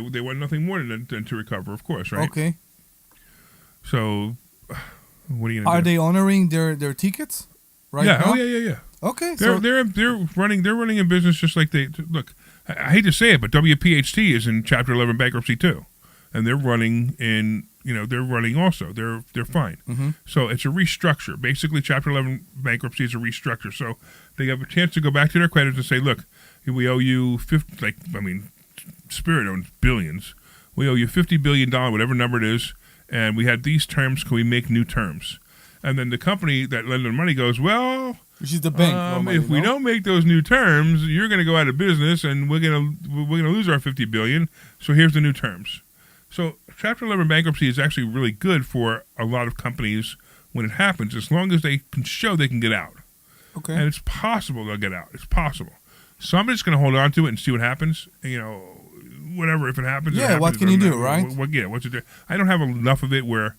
they want nothing more than to recover, of course, right? Okay. So, what are you gonna Are do? they honoring their tickets right Yeah. now? Oh yeah. Okay. They're running a business just like they look. I hate to say it, but WPHT is in Chapter 11 bankruptcy too, and they're running they're running also. They're fine. Mm-hmm. So it's a restructure. Basically, Chapter 11 bankruptcy is a restructure. So they have a chance to go back to their creditors and say, look, we owe you Spirit owns billions. We owe you $50 billion, whatever number it is, and we had these terms. Can we make new terms? And then the company that lent them money goes, well, which is the bank. Normally, if we don't make those new terms, you're going to go out of business, and we're gonna lose our $50 billion. So here's the new terms. So Chapter 11 bankruptcy is actually really good for a lot of companies when it happens, as long as they can show they can get out. Okay. And it's possible they'll get out. It's possible. Somebody's going to hold on to it and see what happens. Whatever, if it happens. Yeah, it happens. what can you do, right? What's it do? I don't have enough of it where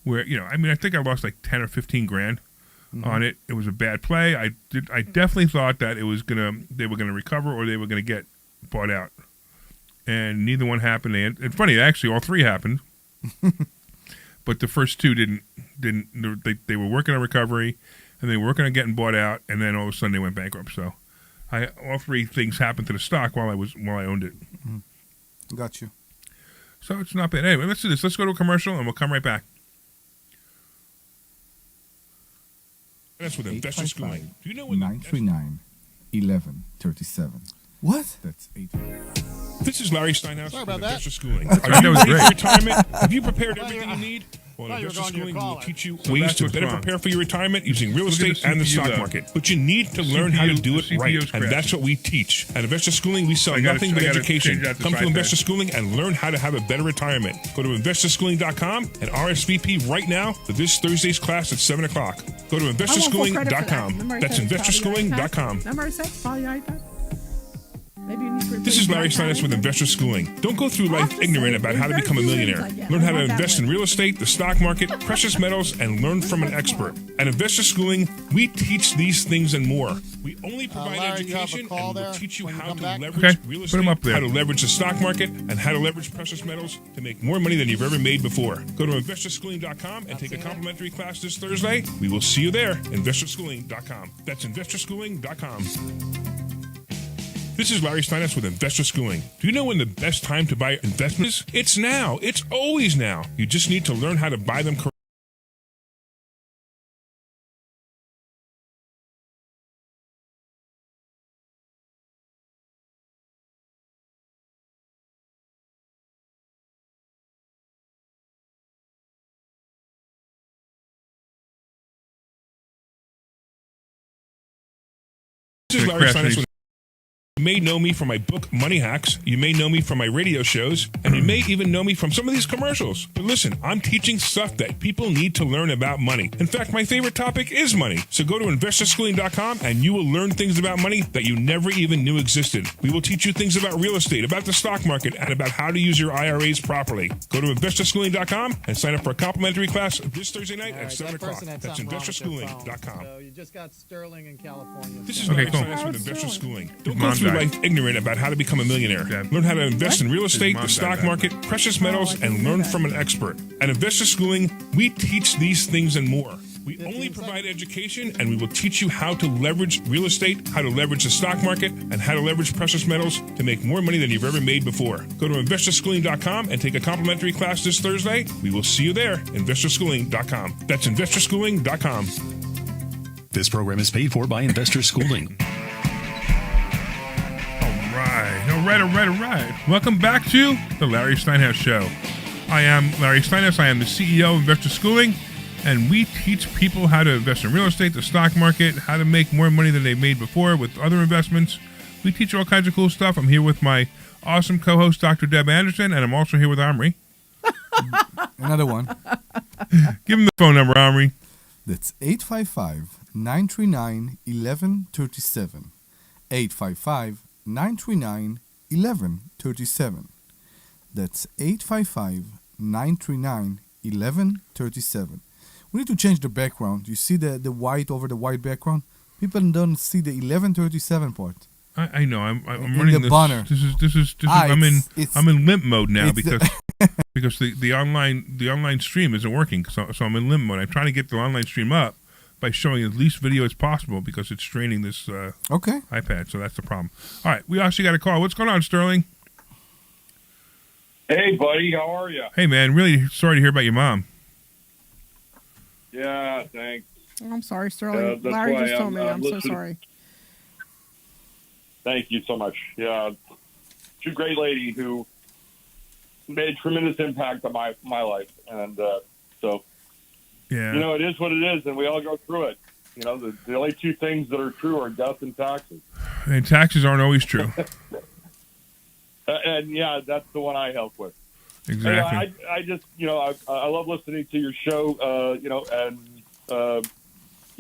I think I lost like 10 or 15 grand on it. It was a bad play. I definitely thought that they were gonna recover or they were gonna get bought out, and neither one happened. And funny, actually, all three happened, but the first two didn't. They were working on recovery, and they were working on getting bought out, and then all of a sudden they went bankrupt. So, all three things happened to the stock while I owned it. Got you. So it's not bad. Anyway, let's do this. Let's go to a commercial, and we'll come right back. That's with Investor Schooling. Do you know when 939-1137. What? That's 8. This is Larry Steinhouse with about that. Investor Schooling. That was Ready great. for retirement? Have you prepared everything you need? Well, thought you were Investor going to your Schooling will caller. teach you So ways that's to what's Uh-huh. better wrong. prepare for your retirement using real Look at estate the and the CPU stock though. market. But you need to learn how to do it CPU right, is and crashing. that's what we teach. At Investor Schooling, we sell nothing but education. Come to Investor Schooling and learn how to have a better retirement. Go to investorschooling.com and RSVP right now for this Thursday's class at 7 o'clock. Go to investorschooling.com. That's investorschooling.com. Number 6, call your iPad. Maybe you need to This is Larry Steinhouse with Investor Schooling. Don't go through life ignorant about how to become a millionaire. Learn how to invest in real estate, the stock market, precious metals, and learn from an expert. At Investor Schooling, we teach these things and more. We only provide Larry, you have a education, call and we'll there teach you when you how come to back? leverage real put estate, 'em up there. How to leverage the stock market, and how to leverage precious metals to make more money than you've ever made before. Go to investorschooling.com and take a complimentary class this Thursday. We will see you there. Investorschooling.com. That's investorschooling.com. This is Larry Steinhouse with Investor Schooling. Do you know when the best time to buy investments is? It's now. It's always now. You just need to learn how to buy them correctly. This is Larry Steinhouse with You may know me from my book, Money Hacks. You may know me from my radio shows. And you may even know me from some of these commercials. But listen, I'm teaching stuff that people need to learn about money. In fact, my favorite topic is money. So go to investorschooling.com and you will learn things about money that you never even knew existed. We will teach you things about real estate, about the stock market, and about how to use your IRAs properly. Go to investorschooling.com and sign up for a complimentary class this Thursday night at 7 o'clock. That's investorschooling.com. So you just got Sterling in California. This is Larry Steinhouse with Investor Schooling. Don't go through life ignorant about how to become a millionaire. Learn how to invest in real estate, the stock market, precious metals, and learn from an expert. At Investor Schooling, we teach these things and more. We only provide education, and we will teach you how to leverage real estate, how to leverage the stock market, and how to leverage precious metals to make more money than you've ever made before. Go to investorschooling.com and take a complimentary class this Thursday. We will see you there. Investorschooling.com. That's investorschooling.com. This program is paid for by Investor Schooling. All right. Welcome back to the Larry Steinhouse Show. I am Larry Steinhouse. I am the CEO of Investor Schooling, and we teach people how to invest in real estate, the stock market, how to make more money than they've made before with other investments. We teach all kinds of cool stuff. I'm here with my awesome co-host, Dr. Deb Anderson, and I'm also here with Omri. Another one. Give him the phone number, Omri. That's 855-939-1137. 855-939-1137. That's 855-939-1137. We need to change the background. You see the white over the white background? People don't see the 1137 part. I know. I'm In running the this. banner. This is. I'm in limp mode now because the online stream isn't working. So I'm in limp mode. I'm trying to get the online stream up by showing as least video as possible because it's straining this iPad. So that's the problem. All right, we actually got a call. What's going on, Sterling? Hey, buddy, how are you? Hey, man. Really sorry to hear about your mom. Yeah, thanks. I'm sorry, Sterling. that's Larry why just told me. I'm so listening. sorry. Thank you so much. Yeah, she's a great lady who made a tremendous impact on my life, and so Yeah. it is what it is, and we all go through it. The only two things that are true are death and taxes. And taxes aren't always true. And yeah, that's the one I help with. Exactly. Anyway, I just I love listening to your show. And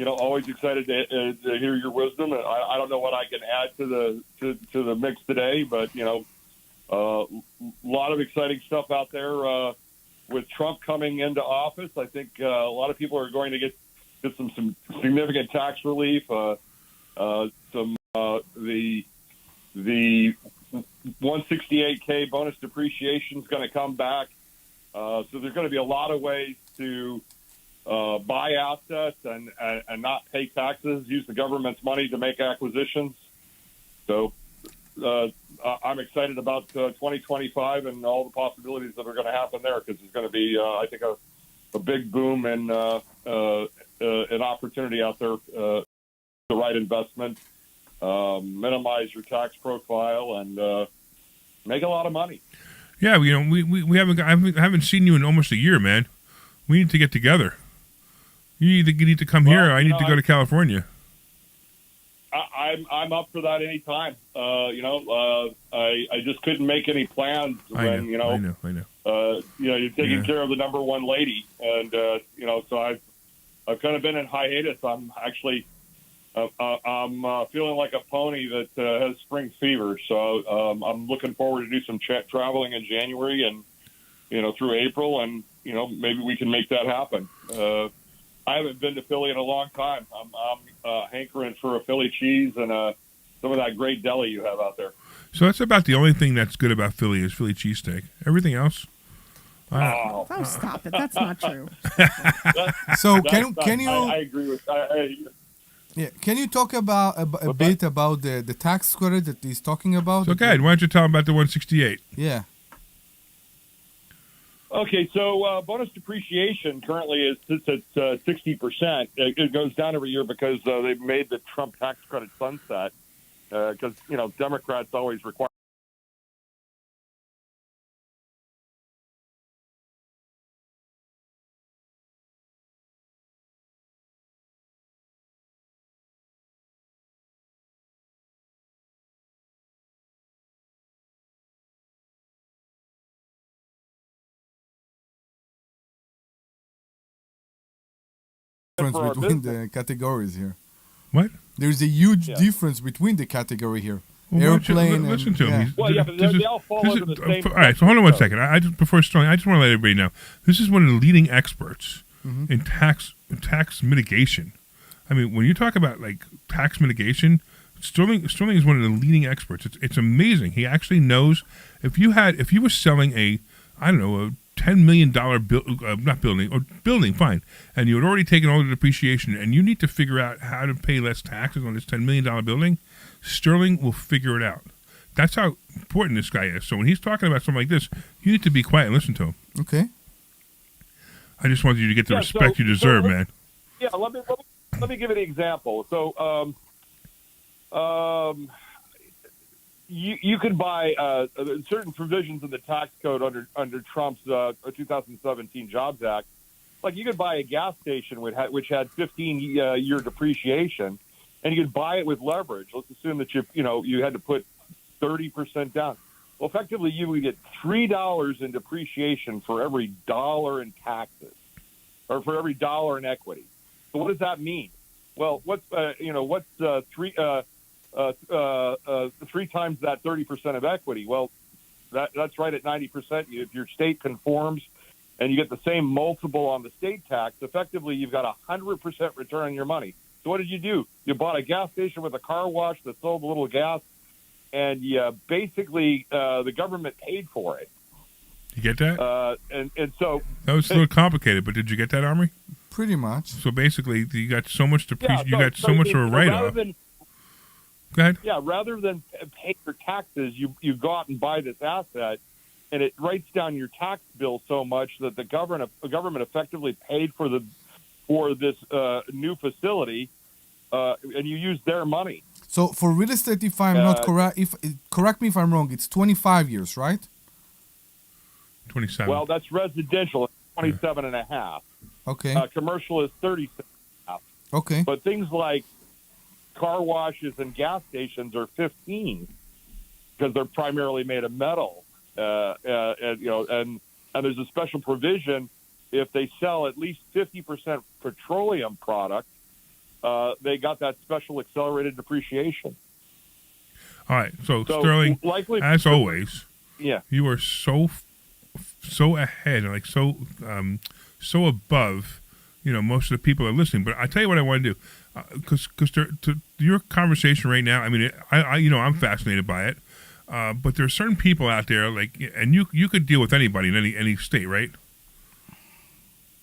always excited to hear your wisdom. And I don't know what I can add to the mix today, but a lot of exciting stuff out there with Trump coming into office. I think a lot of people are going to get some significant tax relief. The 168K bonus depreciation is going to come back. So there's going to be a lot of ways to buy assets and not pay taxes, use the government's money to make acquisitions. So I'm excited about 2025 and all the possibilities that are going to happen there, because there's going to be, I think, a big boom and an opportunity out there, the right investment, minimize your tax profile, and make a lot of money. Yeah, we haven't. I haven't seen you in almost a year, man. We need to get together. You need to come here. I need to go to California. I'm up for that anytime. I just couldn't make any plans when I know. You're taking care of the number one lady, and so I've kind of been in hiatus. I'm actually I'm feeling like a pony that has spring fever. So I'm looking forward to do some traveling in January and through April, and maybe we can make that happen. I haven't been to Philly in a long time. I'm hankering for a Philly cheese and some of that great deli you have out there. So that's about the only thing that's good about Philly is Philly cheesesteak. Everything else. Oh, stop it! That's not true. So can you? I agree with. Yeah, can you talk about a bit about the tax credit that he's talking about? So, okay, why don't you tell him about the 168? Yeah. Okay, so bonus depreciation currently sits at 60%. It goes down every year because they've made the Trump tax credit sunset. Because Democrats always require. Between the categories here. What? There's a huge difference between the category here. Well, Airplane. Listen to him. Well, yeah, but they all fall under the same. All right, so hold on one second. I just before starting, I just want to let everybody know this is one of the leading experts in tax mitigation. I mean, when you talk about like tax mitigation, Sterling is one of the leading experts. It's amazing. He actually knows if you were selling a $10 million building, fine, and you had already taken all the depreciation, and you need to figure out how to pay less taxes on this $10 million building, Sterling will figure it out. That's how important this guy is. So when he's talking about something like this, you need to be quiet and listen to him. Okay. I just wanted you to get the respect you deserve, man. Yeah, let me give you an example. So, you could buy certain provisions in the tax code under Trump's 2017 Jobs Act. Like you could buy a gas station which had 15-year depreciation, and you could buy it with leverage. Let's assume that you had to put 30% down. Well, effectively, you would get $3 in depreciation for every dollar in taxes, or for every dollar in equity. So what does that mean? Well, what's three times that 30% of equity? Well, that's right at 90%. If your state conforms and you get the same multiple on the state tax, effectively you've got 100% return on your money. So what did you do? You bought a gas station with a car wash that sold a little gas and basically the government paid for it. You get that? And so That was a little complicated, but did you get that, Omri? Pretty much. So basically, you got so much yeah, you got so much of a write-off. Go ahead. Yeah, rather than pay your taxes, you go out and buy this asset, and it writes down your tax bill so much that the government effectively paid for this new facility, and you use their money. So for real estate, if I'm not correct, correct me if I'm wrong, it's 25 years, right? 27. Well, that's residential. It's 27 and a half. Okay. Commercial is 36 and a half. Okay. But things like car washes and gas stations are 15 because they're primarily made of metal. And there's a special provision if they sell at least 50% petroleum product, they got that special accelerated depreciation. All right. So Sterling, likely, as always, yeah, you are so ahead, like so above, most of the people that are listening. But I tell you what I want to do, because to your conversation right now, I mean, I'm fascinated by it. But there are certain people out there, and you could deal with anybody in any state, right?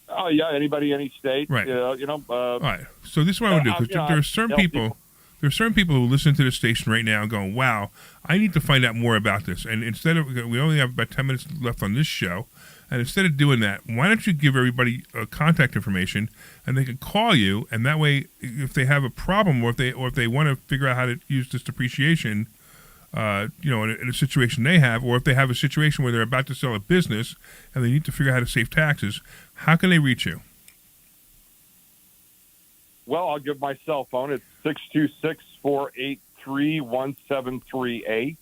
Oh yeah, anybody, any state, right? All right. So this is what I want to do, because there are certain people. There are certain people who listen to the station right now and going, wow, I need to find out more about this. And instead of, we only have about 10 minutes left on this show, and instead of doing that, why don't you give everybody contact information, and they can call you, and that way, if they have a problem, or if they want to figure out how to use this depreciation, in a situation they have, or if they have a situation where they're about to sell a business and they need to figure out how to save taxes, how can they reach you? Well, I'll give my cell phone. It's 626-483-1738,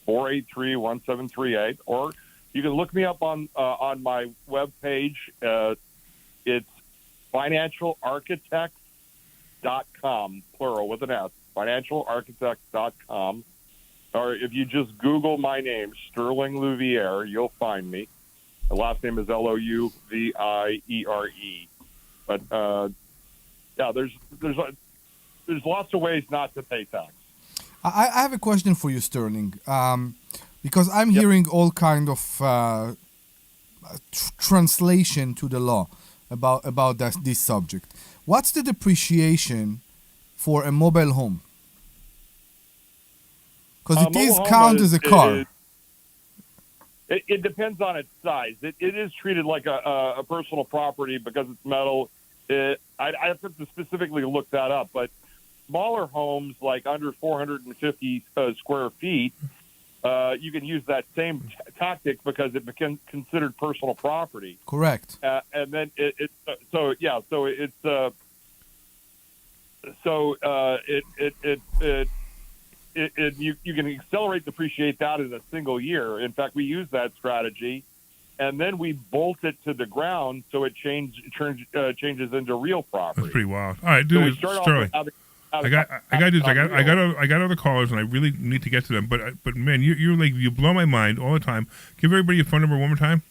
626-483-1738. Or you can look me up on my webpage. It's financialarchitect.com, plural with an S, financialarchitect.com. Or if you just Google my name, Sterling Louviere, you'll find me. The last name is Louviere. But there's lots of ways not to pay tax. I have a question for you, Sterling, because I'm hearing all kind of translation to the law about this subject. What's the depreciation for a mobile home? Because it is counted as a car. It depends on its size. It is treated like a personal property because it's metal. I have to specifically look that up, but smaller homes, like under 450 square feet, you can use that same tactic because it becomes considered personal property. Correct. And then you can accelerate depreciate that in a single year. In fact, we use that strategy, and then we bolt it to the ground so it changes into real property. That's pretty wild. All right, dude, Sterling. I got other callers, and I really need to get to them. But man, you blow my mind all the time. Give everybody your phone number one more time.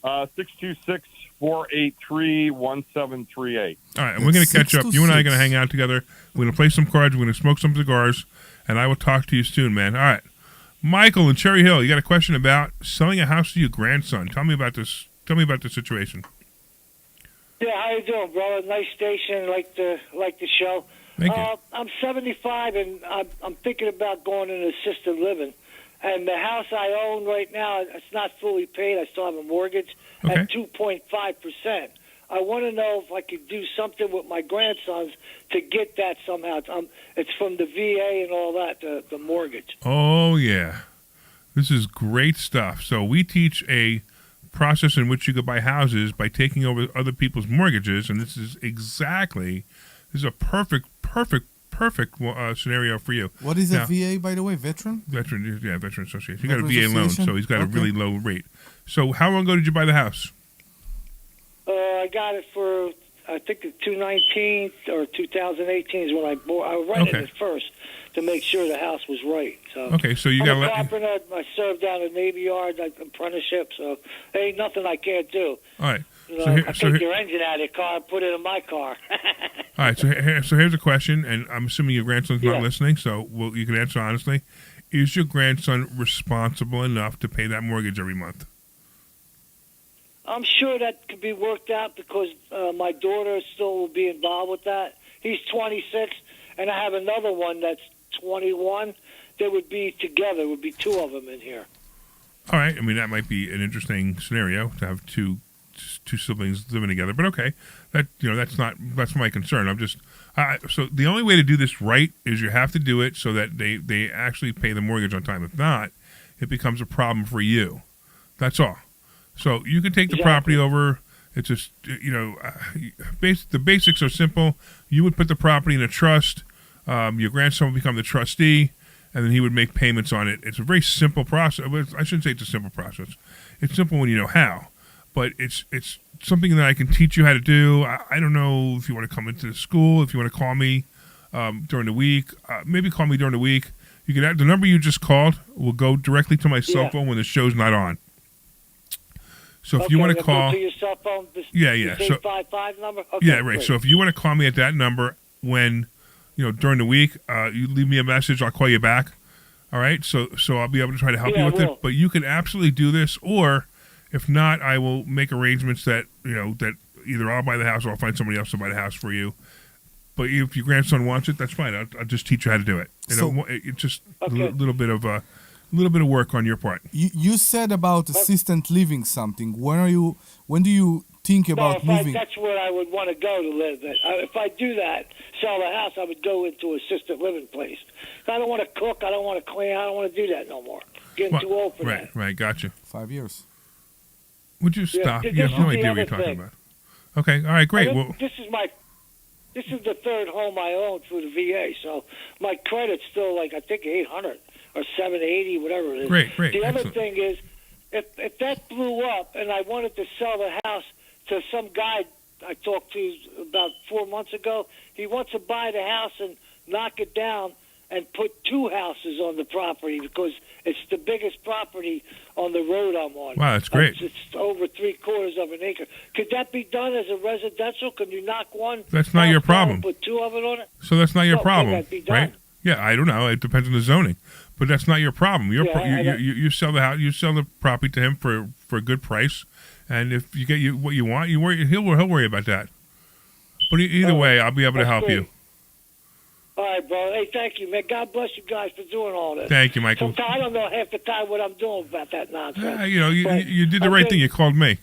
626-483-1738. All right, and we're going to catch up. You and I are going to hang out together. We're going to play some cards. We're going to smoke some cigars, and I will talk to you soon, man. All right. Michael in Cherry Hill, you got a question about selling a house to your grandson. Tell me about this. Tell me about the situation. Yeah, how you doing, brother? Nice station. Like the show. Thank you. I'm 75, and I'm thinking about going into assisted living. And the house I own right now, it's not fully paid. I still have a mortgage at 2.5%. I want to know if I could do something with my grandsons to get that somehow. It's from the VA and all that, the mortgage. Oh, yeah. This is great stuff. So we teach a process in which you could buy houses by taking over other people's mortgages, and this is a perfect scenario for you. What is a VA, by the way? Veteran Association. He got a VA loan, so he's got a really low rate. So how long ago did you buy the house? I got it for, I think, 2019 or 2018 is when I bought. I rented it first to make sure the house was right. So so you got a carpenter. I served down a Navy Yard apprenticeship, so there ain't nothing I can't do. All right. I take your engine out of the car and put it in my car. All right, so here's a question, and I'm assuming your grandson's not listening, so you can answer honestly. Is your grandson responsible enough to pay that mortgage every month? I'm sure that could be worked out because my daughter still will be involved with that. He's 26, and I have another one that's 21. They would be together. There would be two of them in here. All right. I mean, that might be an interesting scenario to have two siblings living together. But okay, that's my concern. I'm just so the only way to do this right is you have to do it so that they actually pay the mortgage on time. If not, it becomes a problem for you. That's all. So you can take the property over. It's just the basics are simple. You would put the property in a trust. Your grandson would become the trustee, and then he would make payments on it. It's a very simple process. I shouldn't say it's a simple process. It's simple when you know how, but it's something that I can teach you how to do. I don't know if you want to come into the school, if you want to call me during the week. Maybe call me during the week. You can the number you just called will go directly to my cell phone when the show's not on. So if you want to call, go to your cell phone, yeah. So 855 number. Okay, yeah, right. great. So if you want to call me at that number when during the week, you leave me a message. I'll call you back. All right. So I'll be able to try to help you with it. But you can absolutely do this, or if not, I will make arrangements that that either I'll buy the house or I'll find somebody else to buy the house for you. But if your grandson wants it, that's fine. I'll just teach you how to do it. It's just a little bit of work on your part. You said about assistant living something. When do you think about moving? That's where I would want to go to live. If I do that, sell the house, I would go into assisted living place. I don't want to cook. I don't want to clean. I don't want to do that no more. Getting too old for that. Right. Gotcha. 5 years. Would you stop? You have no idea what you're talking about. Okay. All right. Great. This is the third home I own through the VA, so my credit's still I think 800 or 780, whatever it is. Great. The other thing is, if that blew up and I wanted to sell the house to some guy I talked to about 4 months ago, he wants to buy the house and knock it down and put two houses on the property because it's the biggest property on the road I'm on. Wow, that's great. It's over 3/4 of an acre. Could that be done as a residential? Can you knock one? That's not your problem. Put two of it on it? So that's not your problem, could that be done? right? Yeah, I don't know. It depends on the zoning, but that's not your problem. You sell the house, you sell the property to him for a good price, and if you get what you want, he'll worry about that. But either way, I'll be able to help you. All right, bro. Hey, thank you, man. God bless you guys for doing all this. Thank you, Michael. Sometimes I don't know half the time what I'm doing about that nonsense. You did the right thing. You called me.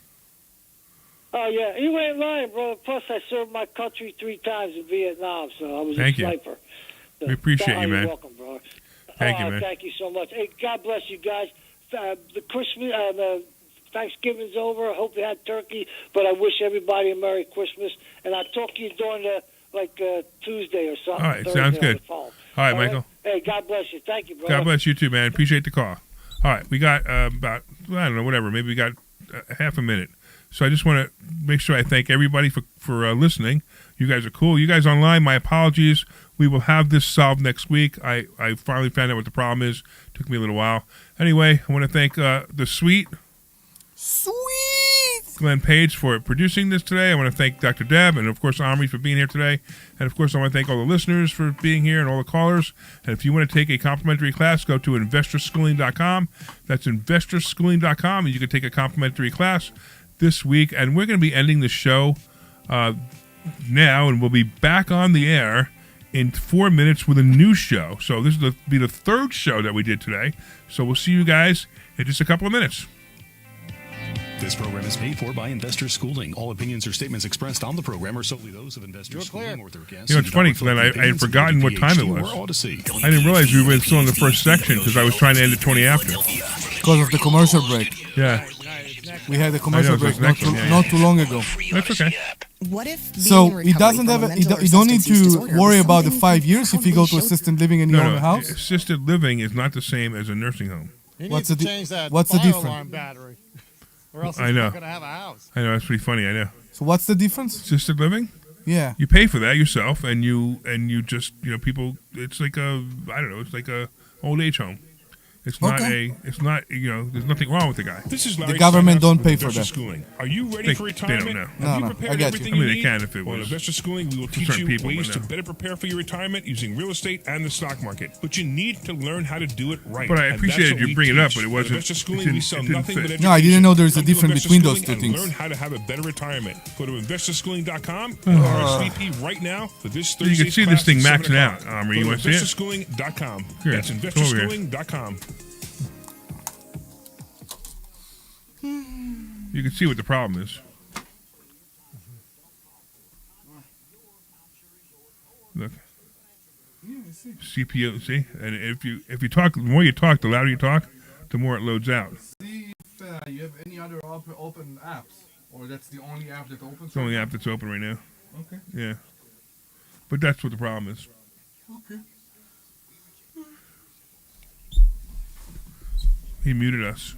Oh, yeah. You ain't lying, bro. Plus, I served my country 3 times in Vietnam, so I was a sniper. So we appreciate you, man. You're welcome, bro. Thank you, man. Thank you so much. Hey, God bless you guys. The Christmas, the Thanksgiving's over. I hope you had turkey, but I wish everybody a Merry Christmas. And I'll talk to you during Tuesday or something. All right, Thursday sounds good. All right, Michael. Hey, God bless you. Thank you, brother. God bless you too, man. Appreciate the call. All right, we got about, I don't know, whatever. Maybe we got half a minute. So I just want to make sure I thank everybody for listening. You guys are cool. You guys online, my apologies. We will have this solved next week. I finally found out what the problem is. Took me a little while. Anyway, I want to thank the sweet Glenn Page for producing this today. I want to thank Dr. Deb and, of course, Omri for being here today. And, of course, I want to thank all the listeners for being here and all the callers. And if you want to take a complimentary class, go to investorschooling.com. That's investorschooling.com, and you can take a complimentary class this week. And we're going to be ending the show now, and we'll be back on the air in 4 minutes with a new show. So this will be the third show that we did today. So we'll see you guys in just a couple of minutes. This program is paid for by Investor Schooling. All opinions or statements expressed on the program are solely those of Investor Schooling or their guests. It's funny, Glenn. I had forgotten what time it was. I didn't realize we were still in the first section because I was trying to end at 20 after. Because of the commercial break. Yeah. We had a commercial break not too long ago. That's okay. What if so it doesn't have you don't need to worry about the 5 years if you go to assisted living in your own house? Assisted living is not the same as a nursing home. What's the difference? Battery. Or else I know. not going to have a house. I know, that's pretty funny, I know. So what's the difference? Assisted living? Yeah. You pay for that yourself, and you just, people, it's like it's like a old age home. It's not it's not, there's nothing wrong with the guy. This is Larry The government Steinhouse don't with pay for Investor that. Schooling. Are you ready for retirement? They don't know. No, Have no, you I prepared get you. everything I you mean, need? they Well, can if it was. Investor Schooling, we will For teach certain you people, ways but to no. better prepare for your retirement using real estate and the stock market. But you need to learn how to do it right. But I And appreciated that's what you we bringing it up, teach. but it At wasn't- Investor it Schooling, didn't- we sell it didn't nothing fit. but education. No, I didn't know there's a Come to difference Investor between those Schooling two and things. learn how to have a better retirement. Go to investorschooling.com and RSVP right now for this You can Thursday's see this class thing at 7 maxing out, o'clock. Omri. Go You to want to see it? investorschooling.com. Here, That's come over here. investorschooling.com. You can see what the problem is. Look. CPU, see? And if you talk, the more you talk, the louder you talk, the more it loads out. See if you have any other open apps, or that's the only app that opens. Oh, Oh, It's the only app that's open right now. Okay. Yeah. But that's what the problem is. Okay. He muted us.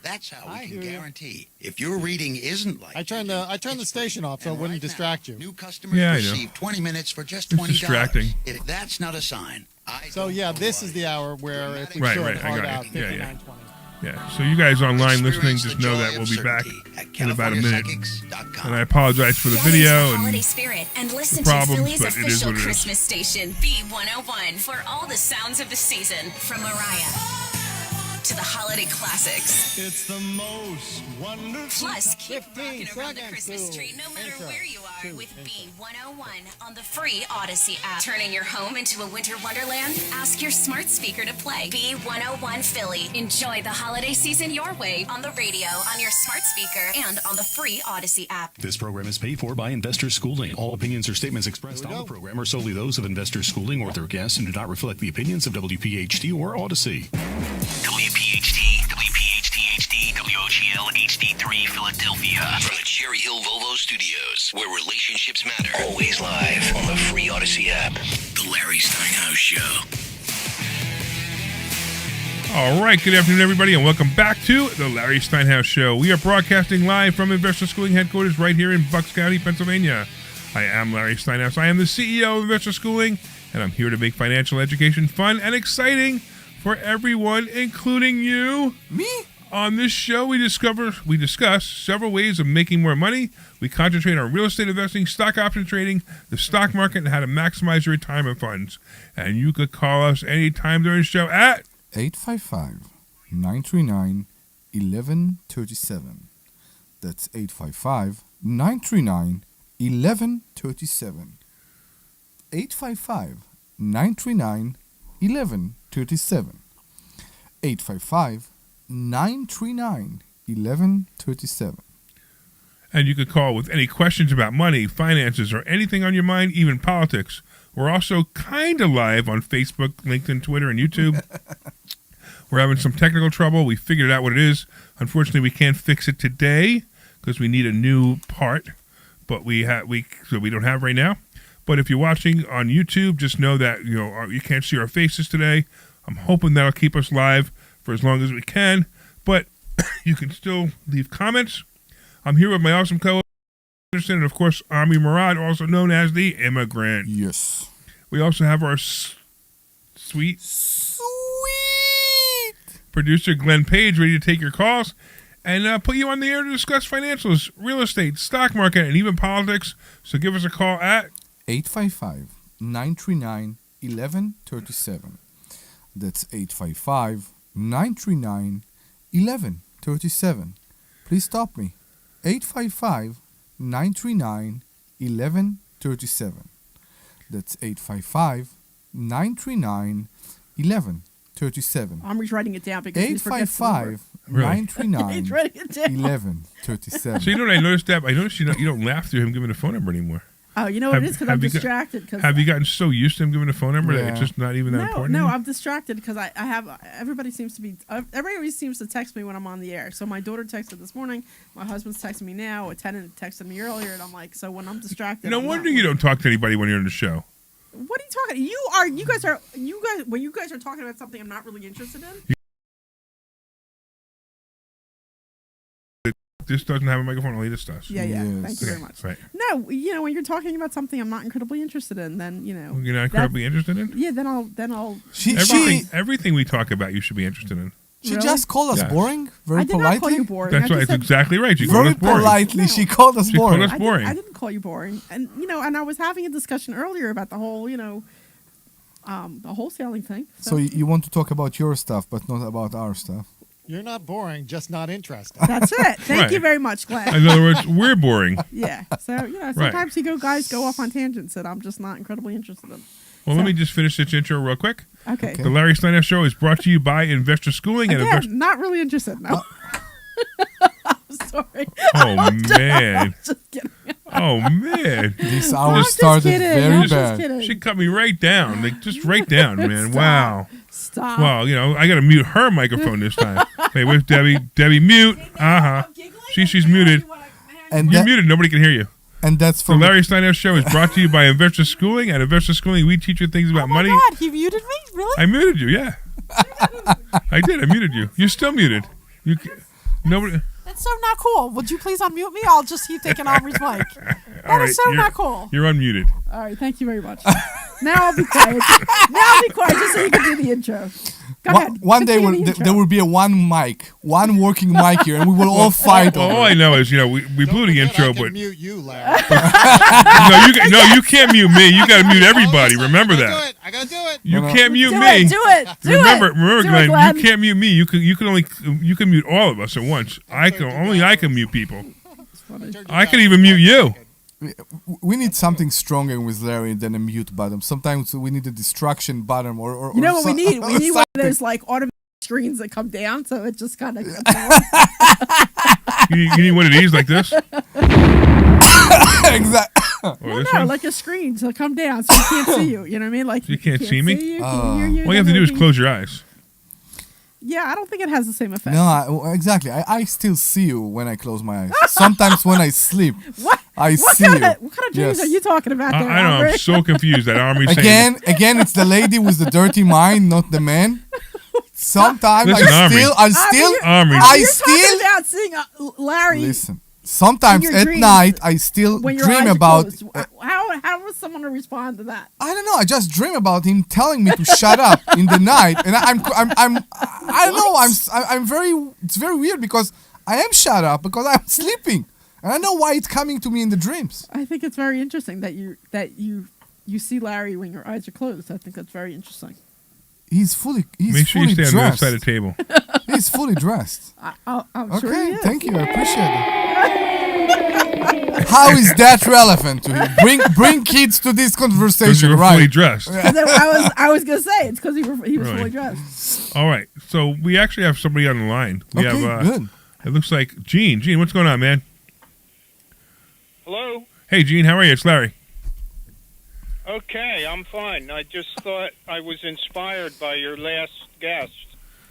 That's how I we hear can you. guarantee if your reading isn't like I turned the station off so it wouldn't distract you. new customers Yeah, I know. receive 20 minutes for just It's $20. distracting. If that's not a sign, I So don't yeah, know this what is the hour where if we Right, should right, I hard got out it. Yeah, yeah. 5920. Yeah. So you guys online listening, Experience just the know joy that of we'll be back certainty at in about a minute. CaliforniaPsychics.com. And I apologize for the Get into video the holiday and spirit and listen the to problems, Philly's but it is official what it is. Christmas station, B101, for all the sounds of the season, from Mariah to the holiday classics. It's the most wonderful. Plus, keep 15 rocking around the seconds Christmas to tree no matter intro. where you are To with intro. B101 on the free Odyssey app. Turning your home into a winter wonderland? Ask your smart speaker to play B101 Philly. Enjoy the holiday season your way on the radio, on your smart speaker, and on the free Odyssey app. This program is paid for by Investor Schooling. All opinions or statements expressed on the program are solely those of Investor Schooling or their guests and do not reflect the opinions of WPHT or Odyssey. WPHT, WPHT-HD, WOGL HD3 Philadelphia. From the Cherry Hill Volvo Studios, where relationships matter. Always live on the free Odyssey app. The Larry Steinhouse Show. all right, good afternoon, everybody, and welcome back to the Larry Steinhouse Show. We are broadcasting live from Investor Schooling headquarters right here in Bucks County, Pennsylvania. I am Larry Steinhouse. I am the CEO of Investor Schooling, and I'm here to make financial education fun and exciting for everyone, including you. Me? On this show, we discuss several ways of making more money. We concentrate on real estate investing, stock option trading, the stock market, and how to maximize your retirement funds. And you could call us anytime during the show at 855-939-1137. That's 855-939-1137. 855-939-1137. 855-939-1137. And you could call with any questions about money, finances, or anything on your mind, even politics. We're also kind of live on Facebook, LinkedIn, Twitter, and YouTube. We're having some technical trouble. We figured out what it is. Unfortunately, we can't fix it today because we need a new part, but we don't have right now. But if you're watching on YouTube, just know that you can't see our faces today. I'm hoping that'll keep us live for as long as we can, but you can still leave comments. I'm here with my awesome co-host, and of course, Omri Morad, also known as the Immigrant. Yes. We also have our sweet producer, Glenn Page, ready to take your calls and put you on the air to discuss financials, real estate, stock market, and even politics. So give us a call at 855-939-1137. That's 855-939-1137. Please stop me. 855-939-1137. That's 855-939-1137. Omri's writing it down because he forgets the number. 855-939-1137. He's writing it down. So you know what I noticed, Deb? I noticed you don't laugh through him giving the phone number anymore. Oh, you know what it is? Because I'm distracted. Have you gotten so used to him giving the phone number that it's just not even that important? No, I'm distracted because I have everybody seems to text me when I'm on the air. So my daughter texted this morning, my husband's texting me now, a tenant texted me earlier, and I'm like, so when I'm distracted, No wonder you don't talk to anybody when you're on the show. What are you talking? You guys when you guys are talking about something I'm not really interested in. this doesn't have a microphone. Only this does. Yeah. Yes. Thank you very much. Right. No, when you're talking about something I'm not incredibly interested in, then You're not incredibly interested in. Yeah, then I'll. Everything we talk about, you should be interested in. She just called us Yes. boring, very I did politely. not call you boring. That's I right. just It's said- exactly right. She called Very us boring. politely, she called us She called boring. us boring. I didn't call you boring, and and I was having a discussion earlier about the whole the wholesaling thing. So you want to talk about your stuff, but not about our stuff. You're not boring, just not interested. That's it. Thank Right. you very much, Glenn. In other words, we're boring. Yeah. So sometimes guys go off on tangents that I'm just not incredibly interested in. Well, let me just finish this intro real quick. Okay. The Larry Steinhouse Show is brought to you by Investor Schooling and Again, not really interested. No. I'm sorry. Oh man. I'm just kidding. Oh man. This I'm hour just started kidding. very I'm just bad. kidding. She cut me right down. Like just right down, man. Stop. Wow. Stop. Well, I got to mute her microphone this time. Hey, where's Debbie? Debbie, mute. She's muted. And You're muted. Nobody can hear you. And that's The from Larry Steinhouse Show is brought to you by Investor Schooling. At Investor Schooling, we teach you things about money. God, he muted me? Really? I muted you. Yeah, I did. I muted you. You're still muted. Nobody. That's so not cool. Would you please unmute me? I'll just keep taking Omri's mic. That is so not cool. You're unmuted. All right, thank you very much. Now I'll be quiet. Just so you can do the intro. Go ahead. One day there will be a one working mic here, and we will all fight over All I know is, we blew the intro, but mute you, Larry. you can't mute me. You got to mute everybody. Remember that. I gotta do it. You can't mute Do me. it. Do it. Remember, Do it, Glenn. Glenn. You can't mute me. You can mute all of us at once. I can mute people. I can even mute you. We need something stronger with Larry than a mute button. Sometimes we need a distraction button or You know what we need? We need one of those automatic screens that come down, so it just kind of. You need one of these like this. Exactly. No, like a screen to come down so you can't see you. You know what I mean? Like you can't see me. You, can't hear you. All you have to do is close your eyes. Yeah, I don't think it has the same effect. No, exactly. I still see you when I close my eyes. Sometimes when I sleep, I see you. What kind of dreams are you talking about there? I know. I'm so confused that Omri's saying. Again, it's the lady with the dirty mind, not the man. Sometimes Listen, talking about seeing Larry. Listen. Sometimes at dreams, night I still when your dream eyes are about. closed. How was someone to respond to that? I don't know. I just dream about him telling me to shut up in the night, and I don't know. I'm very. It's very weird because I am shut up because I'm sleeping, and I know why it's coming to me in the dreams. I think it's very interesting that you see Larry when your eyes are closed. I think that's very interesting. He's fully. Make sure you stay on the other side of the table. He's fully dressed. I'm okay, sure he is. Thank you. I appreciate it. How is that relevant to him? Bring kids to this conversation, you were right? fully dressed. I was gonna say it's because he was Really? fully dressed. All right, so we actually have somebody on the line. We Okay, have. good. It looks like Gene. Gene, what's going on, man? Hello. Hey, Gene, how are you? It's Larry. Okay, I'm fine. I just thought I was inspired by your last guest.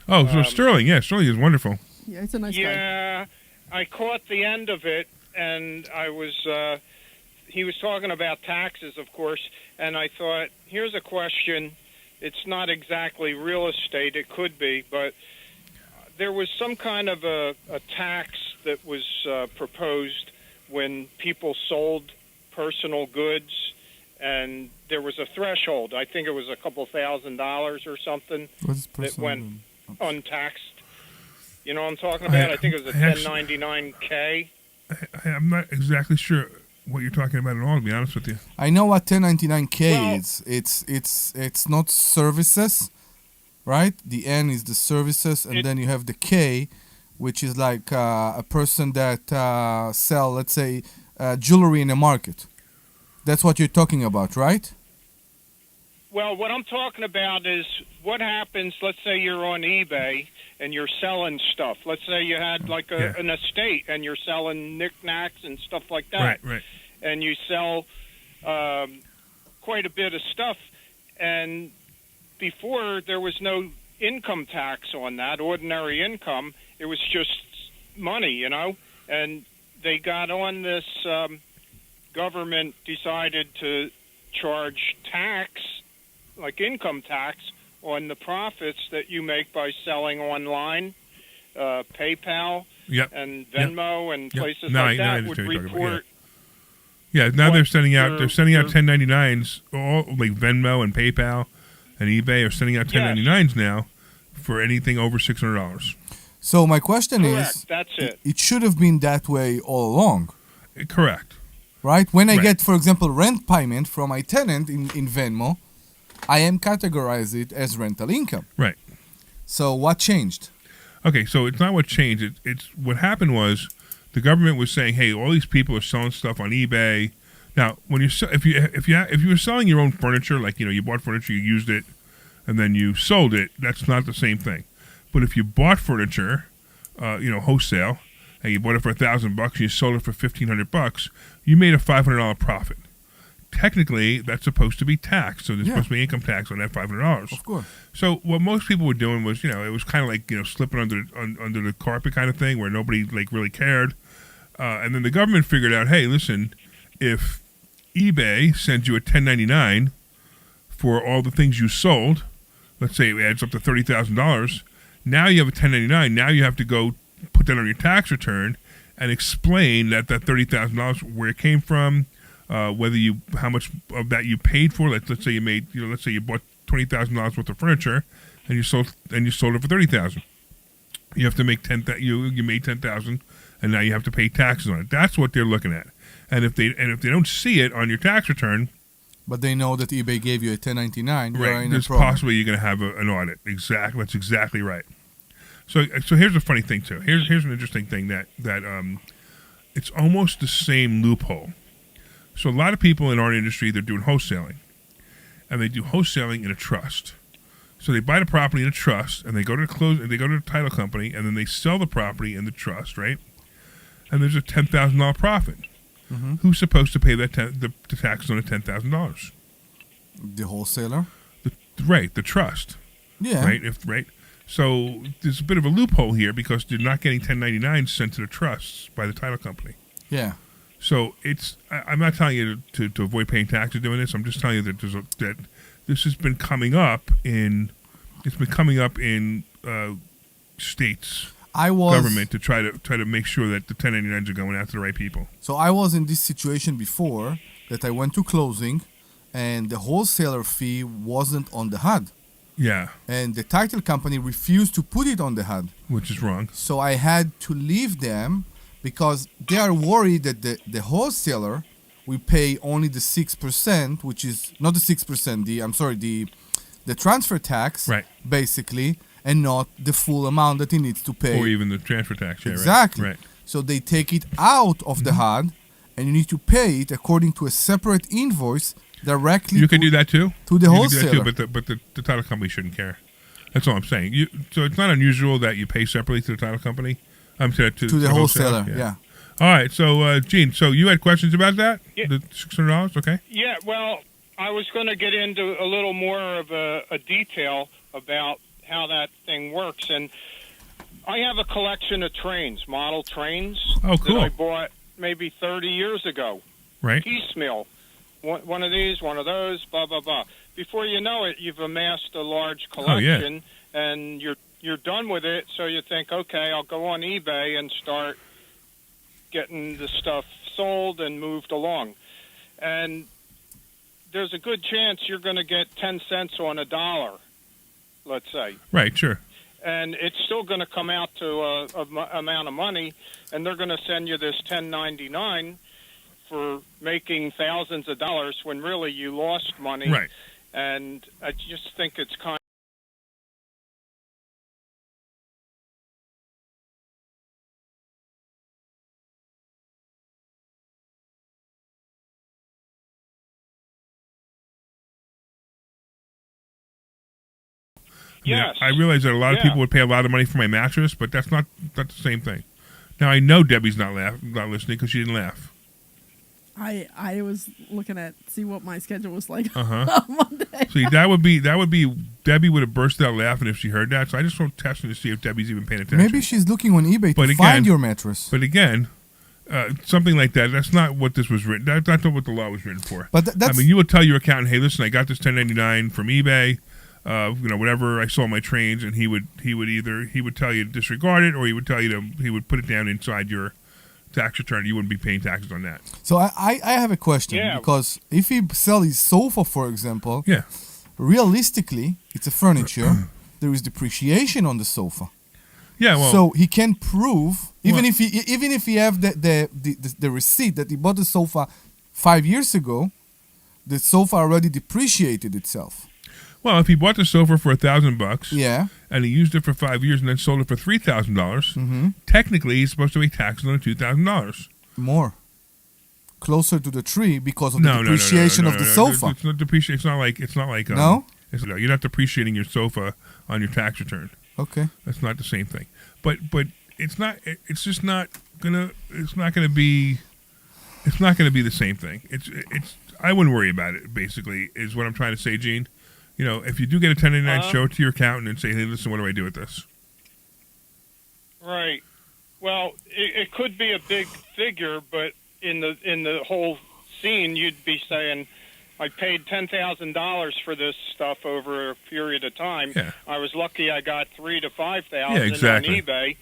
Oh, so Sterling. Yeah, Sterling is wonderful. Yeah, it's a nice guy. Yeah, I caught the end of it, and I was. He was talking about taxes, of course, and I thought, here's a question. It's not exactly real estate. It could be, but there was some kind of a tax that was proposed when people sold personal goods. And there was a threshold. I think it was a couple $1,000s or something that went untaxed. You know what I'm talking about? I think it was a 1099-K. I'm not exactly sure what you're talking about at all, to be honest with you. I know what 1099-K is. It's not services, right? The N is the services, and then you have the K, which is like a person that sell, let's say, jewelry in a market. That's what you're talking about, right? Well, what I'm talking about is what happens, let's say you're on eBay and you're selling stuff. Let's say you had like an estate and you're selling knickknacks and stuff like that. Right. And you sell quite a bit of stuff. And before, there was no income tax on that, ordinary income. It was just money, you know. And they got on this... government decided to charge tax, like income tax, on the profits that you make by selling online. PayPal Yep. and Venmo and Yep. places Now like I that understand would what you're talking about, report. Yeah, now what they're sending out your- 1099s, all like Venmo and PayPal and eBay are sending out 1099s now for anything over $600. So my question Correct, is, that's it. it should have been that way all along. Correct. Right? When I Right. get, for example, rent payment from my tenant in Venmo, I am categorize it as rental income. Right. So what changed? Okay, so it's not what changed. It's what happened was the government was saying, "Hey, all these people are selling stuff on eBay." Now, when you if you were selling your own furniture, like you bought furniture, you used it, and then you sold it, that's not the same thing. But if you bought furniture, wholesale, and you bought it for $1,000 and you sold it for $1,500, you made a $500 profit. Technically, that's supposed to be taxed, so there's supposed to be income tax on that $500. Of course. So what most people were doing was, it was kind of like slipping under the carpet kind of thing, where nobody like really cared. And then the government figured out, hey, listen, if eBay sends you a 1099 for all the things you sold, let's say it adds up to $30,000. Now you have a 1099. Now you have to go put that on your tax return and explain that $30,000 where it came from, how much of that you paid for. Let's say you made, let's say you bought $20,000 worth of furniture and you sold it for $30,000. You have to make you made $10,000, and now you have to pay taxes on it. That's what they're looking at. And if they don't see it on your tax return, but they know that eBay gave you a 1099, right? There's possibly you're going to have an audit. Exactly, that's exactly right. So here's a funny thing too. Here's an interesting thing that it's almost the same loophole. So a lot of people in our industry, they're doing wholesaling, and they do wholesaling in a trust. So they buy the property in a trust, and they go to the title company, and then they sell the property in the trust, right? And there's a $10,000 profit. Mm-hmm. Who's supposed to pay the tax on the $10,000? The wholesaler. The trust. Yeah. Right. So there's a bit of a loophole here because they're not getting 1099s sent to the trusts by the title company. Yeah. So I'm not telling you to avoid paying taxes doing this. I'm just telling you that that this has been coming up in states. Government to try to make sure that the 1099s are going out to the right people. So I was in this situation before that I went to closing, and the wholesaler fee wasn't on the HUD. Yeah. And the title company refused to put it on the HUD. Which is wrong. So I had to leave them because they are worried that the wholesaler will pay only the 6%, which is not the 6%, the transfer tax, right? Basically, and not the full amount that he needs to pay. Or even the transfer tax. Yeah, exactly. Right. So they take it out of the HUD, and you need to pay it according to a separate invoice directly. You can do that too. To the you wholesaler. Can do that too, but the title company shouldn't care. That's all I'm saying. So it's not unusual that you pay separately to the title company. To the wholesaler. Yeah. All right. So Gene, so you had questions about that? Yeah. The $600. Okay. Yeah. Well, I was going to get into a little more of a detail about how that thing works, and I have a collection of trains, model trains. Oh, cool. That I bought maybe 30 years ago. Right. Piecemeal. One of these, one of those, blah blah blah. Before you know it, you've amassed a large collection, and you're done with it. So you think, okay, I'll go on eBay and start getting the stuff sold and moved along. And there's a good chance you're going to get 10 cents on a dollar, let's say. Right, sure. And it's still going to come out to a amount of money, and they're going to send you this 1099 for making thousands of dollars when really you lost money. Right. And I just think it's kind Yes. I realize that a lot of people would pay a lot of money for my mattress, but that's not the same thing. Now I know Debbie's not listening because she didn't laugh. I was looking at see what my schedule was like on Monday. See, that would be Debbie would have burst out laughing if she heard that. So I just want testing to see if Debbie's even paying attention. Maybe she's looking on eBay to find your mattress. But again, something like that. That's not what this was written. That's not what the law was written for. But I mean, you would tell your accountant, "Hey, listen, I got this 1099 from eBay. whatever I sold my trains, and he would tell you to disregard it, or he would tell you he would put it down inside your tax return. You wouldn't be paying taxes on that. So I have a question, because if he sell his sofa, for example, realistically, it's a furniture. There is depreciation on the sofa. Yeah, well, so he can prove even if he have the receipt that he bought the sofa 5 years ago, the sofa already depreciated itself. Well, if he bought the sofa for $1,000, and he used it for 5 years and then sold it for $3,000, technically he's supposed to pay taxes on the $2,000. More, closer to the tree because of the depreciation of the sofa. It's not depreciation. It's not like no. You're not depreciating your sofa on your tax return. Okay, that's not the same thing. But it's not. It's just not gonna. It's not gonna be. It's not gonna be the same thing. It's. I wouldn't worry about it. Basically, is what I'm trying to say, Gene. If you do get a 1099, show it to your accountant and say, "Hey, listen, what do I do with this?" Right. Well, it could be a big figure, but in the whole scene, you'd be saying, I paid $10,000 for this stuff over a period of time. Yeah. I was lucky I got $3,000 to $5,000 on eBay,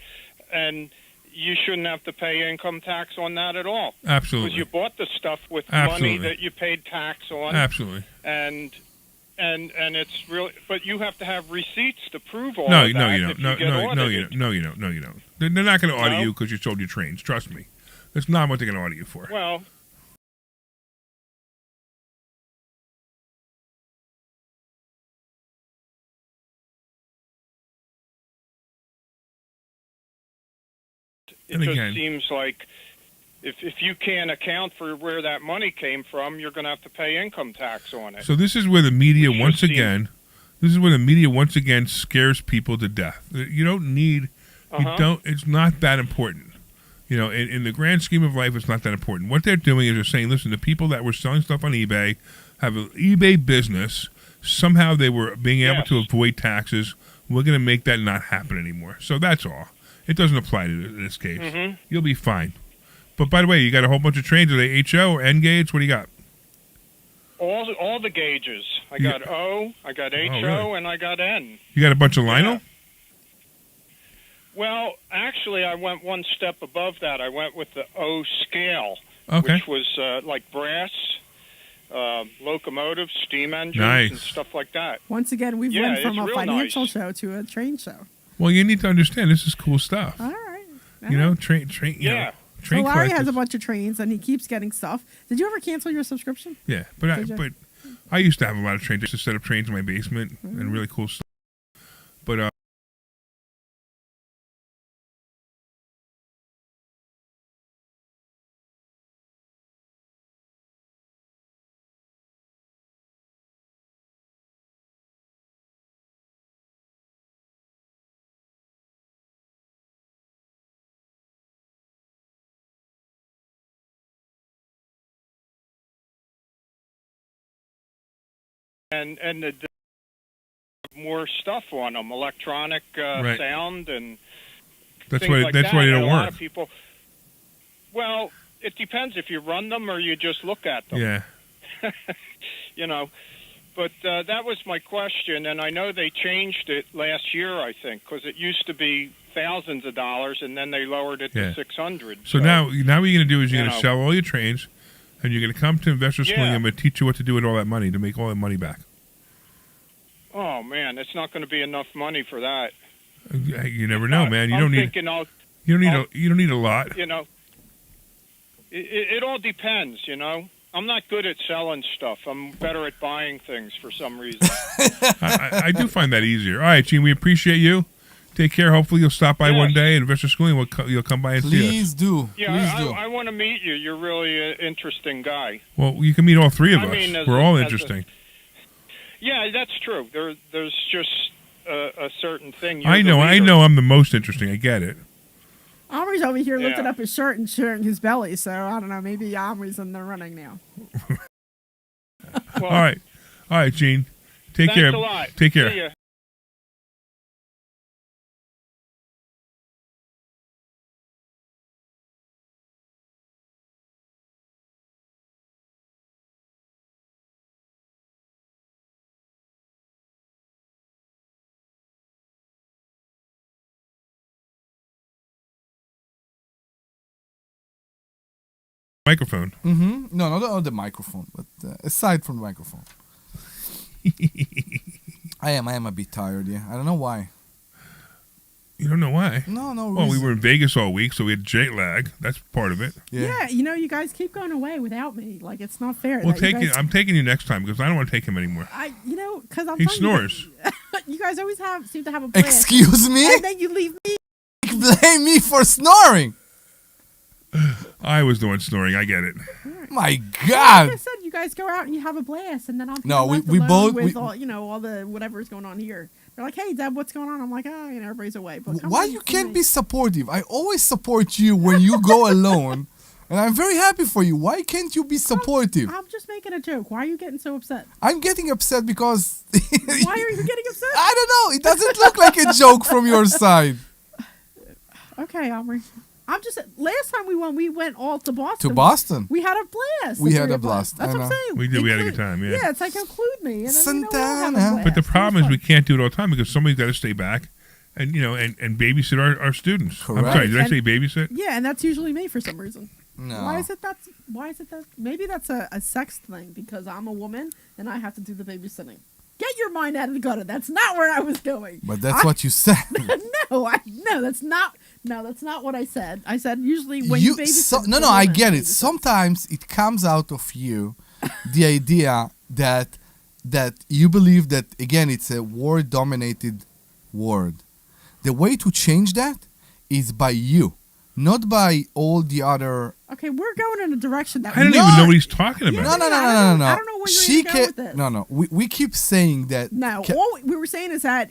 and you shouldn't have to pay income tax on that at all. Absolutely. Because you bought the stuff with Absolutely. money that you paid tax on. Absolutely. And it's really, but you have to have receipts to prove all No, of that. no, you don't. If you get audited. No, you don't. They're not going to audit you because you sold your trains. Trust me. That's not what they're going to audit you for. Well. It just seems like if you can't account for where that money came from, you're going to have to pay income tax on it. So this is where the media once again scares people to death. You don't need. You don't. It's not that important. In the grand scheme of life, it's not that important. What they're doing is they're saying, listen, the people that were selling stuff on eBay have an eBay business. Somehow they were being able to avoid taxes. We're going to make that not happen anymore. So that's all. It doesn't apply to this case. You'll be fine. But by the way, you got a whole bunch of trains. Are they HO or N gauge? What do you got? All the gauges. I got O, I got HO, really? and I got N. You got a bunch of Lionel? Yeah. Well, actually, I went one step above that. I went with the O scale, which was like brass, locomotives, steam engines, and stuff like that. Once again, we've went from a financial nice. show to a train show. Well, you need to understand this is cool stuff. All right. Train. So Larry has a bunch of trains, and he keeps getting stuff. Did you ever cancel your subscription? Yeah, but I used to have a lot of trains. Just to set up trains in my basement and really cool stuff. But And the more stuff on them, electronic sound and that's things why like that's that. why they And don't a lot work. of people. Well, it depends if you run them or you just look at them. Yeah. But that was my question, and I know they changed it last year, I think, because it used to be thousands of dollars, and then they lowered it to $600. So now what you're going to do is you're going to sell all your trains, and you're going to come to investor schooling. I'm going to teach you what to do with all that money to make all that money back. Oh man, it's not going to be enough money for that. You never know, man. You don't need a lot. It all depends. I'm not good at selling stuff. I'm better at buying things for some reason. I do find that easier. All right, Gene, we appreciate you. Take care. Hopefully you'll stop by one day at Investor Schooling. You'll come by and see us. Please do. Yeah, I want to meet you. You're really an interesting guy. Well, you can meet all three of us. We're all interesting. Yeah, that's true. There's just a certain thing. I know I'm the most interesting. I get it. Omri's over here lifting up his shirt and showing his belly, so I don't know. Maybe Omri's in the running now. All right, Gene. Take care. Thanks a lot. Take care. See ya. microphone. Mm-hmm. No, not the microphone, but aside from the microphone. I am a bit tired, yeah. I don't know why. You don't know why? No Well, we reason. were in Vegas all week, so we had jet lag. That's part of it. Yeah, you know, you guys keep going away without me. Like, it's not fair. Well, that you guys- I'm taking you next time because I don't want to take him anymore. Because I'm He telling you, snores. You guys always seem to have a blast. Excuse me? And then you leave me. Blame me for snoring. I was the one snoring. I get it. My God. Like I said, you guys go out and you have a blast, and then I'm No, left we alone both- with we- all the whatever's going on here. They're like, "Hey, Deb, what's going on?" I'm like, "Oh, everybody's away." But come Why on, you see can't me. be supportive? I always support you when you go alone, and I'm very happy for you. Why can't you be supportive? I'm just making a joke. Why are you getting so upset? I'm getting upset because Why are you getting upset? I don't know. It doesn't look like a joke from your side. Okay, Omri. I'm just last time we went all to Boston. To Boston? We had a blast. We the had three a of us. blast, That's I what I'm know. saying. We did. We had a good time. Yeah. Yeah, it's like include me. And then, Santana. But the problem is we can't do it all the time because somebody's got to stay back and and babysit our students. Correct. I'm sorry, did I And- say babysit? Yeah, and that's usually me for some reason. No. Why is it that? Maybe that's a sex thing because I'm a woman and I have to do the babysitting. Get your mind out of the gutter. That's not where I was going. But that's what you said. That's not what I said. I said usually when you babysit. No, I get it. Sometimes it comes out of you, the idea that you believe that again it's a war-dominated world. The way to change that is by you, not by all the other. Okay, we're going in a direction that I don't even know what he's talking about. No. I don't know where you're going with this. No. We keep saying that. No, all we were saying is that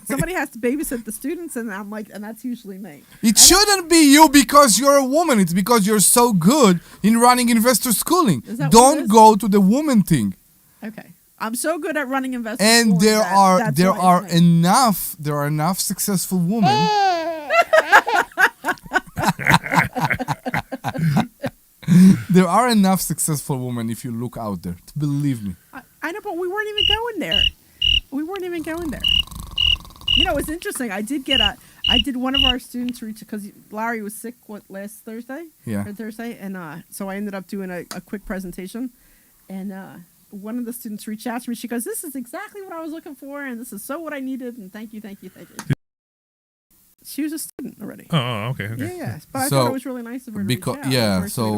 somebody has to babysit the students, and I'm like, and that's usually me. It shouldn't be you because you're a woman. It's because you're so good in running investor schooling. Is that what it Don't is? go to the woman thing. Okay, I'm so good at running investment. And there are enough successful women. There are enough successful women if you look out there. Believe me. I know, but we weren't even going there. It's interesting. I did one of our students reach because Larry was sick last Thursday. Yeah. Or Thursday, and so I ended up doing a quick presentation, and one of the students reached out to me. She goes, "This is exactly what I was looking for, and this is so what I needed, and thank you." She was a student already. Oh, okay. Yeah. But I thought it was really nice of her to reach out. I was very sweet of her.